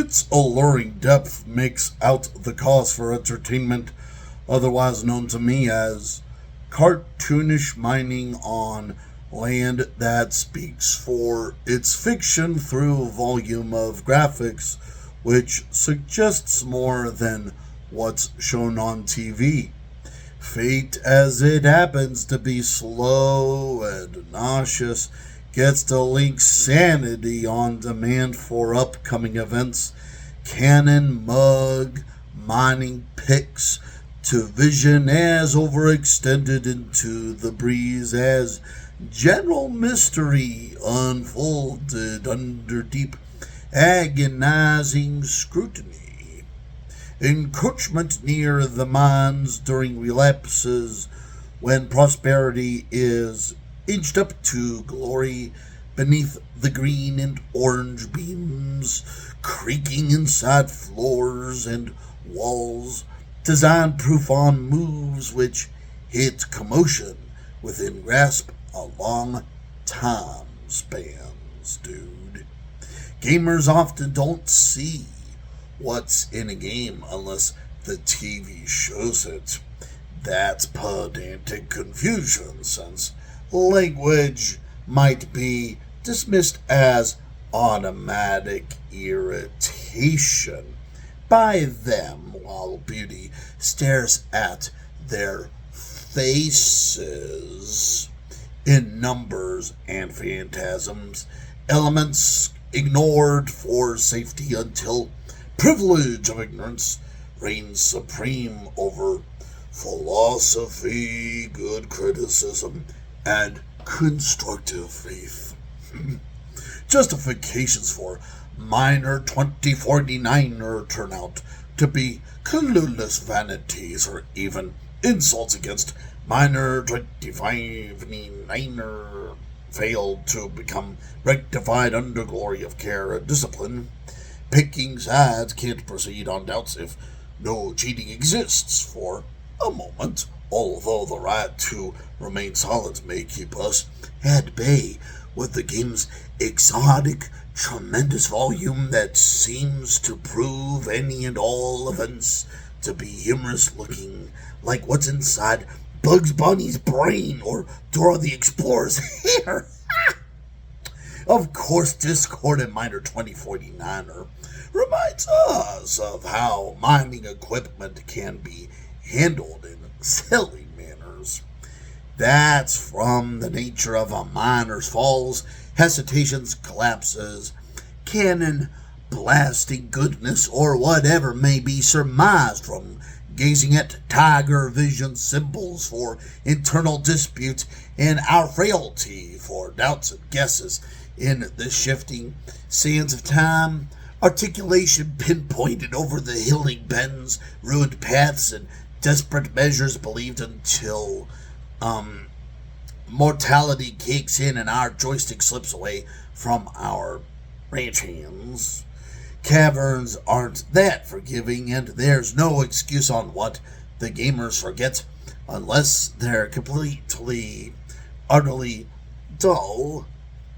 Its alluring depth makes out the cause for entertainment, otherwise known to me as cartoonish mining on land that speaks for its fiction through volume of graphics, which suggests more than what's shown on TV. Fate, as it happens to be slow and nauseous, gets to link sanity on demand for upcoming events, cannon mug, mining picks, to vision as overextended into the breeze as general mystery unfolded under deep, agonizing scrutiny. Encroachment near the mines during relapses when prosperity is inched up to glory beneath the green and orange beams, creaking inside floors and walls, design-proof on moves which hit commotion within grasp a long time spans, dude. Gamers often don't see what's in a game unless the TV shows it. That's pedantic confusion, since language might be dismissed as automatic irritation by them, while beauty stares at their faces. In numbers and phantasms, elements ignored for safety until privilege of ignorance reigns supreme over philosophy, good criticism, and constructive faith. Justifications for minor 2049er turn out to be clueless vanities or even insults against minor 2599er failed to become rectified under glory of care and discipline. Picking sides can't proceed on doubts if no cheating exists for a moment, although the right to remain silent may keep us at bay with the game's exotic, tremendous volume that seems to prove any and all events to be humorous looking, like what's inside Bugs Bunny's brain or Dora the Explorer's hair. Of course, Discord and Miner 2049er reminds us of how mining equipment can be handled in silly manners. That's from the nature of a miner's falls, hesitations, collapses, cannon blasting goodness, or whatever may be surmised from gazing at tiger vision symbols for internal dispute and our frailty for doubts and guesses in the shifting sands of time. Articulation pinpointed over the hilling bends, ruined paths, and desperate measures believed until mortality kicks in and our joystick slips away from our ranch hands. Caverns aren't that forgiving, and there's no excuse on what the gamers forget unless they're completely, utterly dull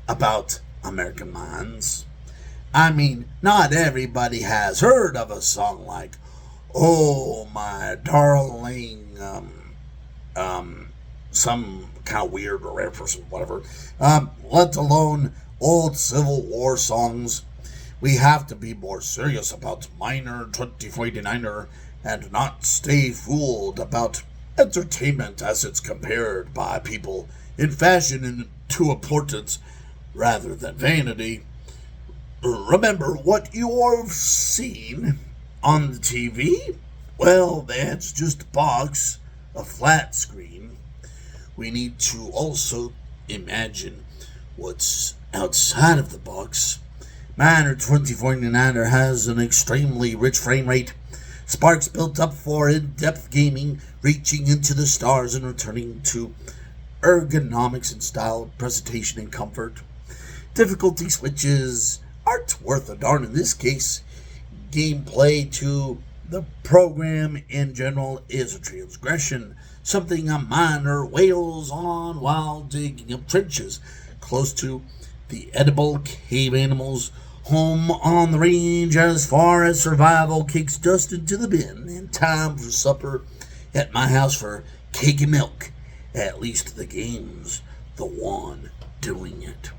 about American mines. I mean, not everybody has heard of a song like "Oh My Darling," some kind of weird or rare person, whatever, let alone old Civil War songs. We have to be more serious about Miner 2049er and not stay fooled about entertainment as it's compared by people in fashion and to importance rather than vanity. Remember what you've seen on the TV? Well, that's just a box, a flat screen. We need to also imagine what's outside of the box. Miner 2049er has an extremely rich frame rate, sparks built up for in-depth gaming, reaching into the stars and returning to ergonomics and style, presentation and comfort. Difficulty switches aren't worth a darn in this case. Gameplay to the program in general is a transgression, something a miner wails on while digging up trenches close to the edible cave animals Home on the range as far as survival kicks dust into the bin, and time for supper at my house for cake and milk. At least the game's the one doing it.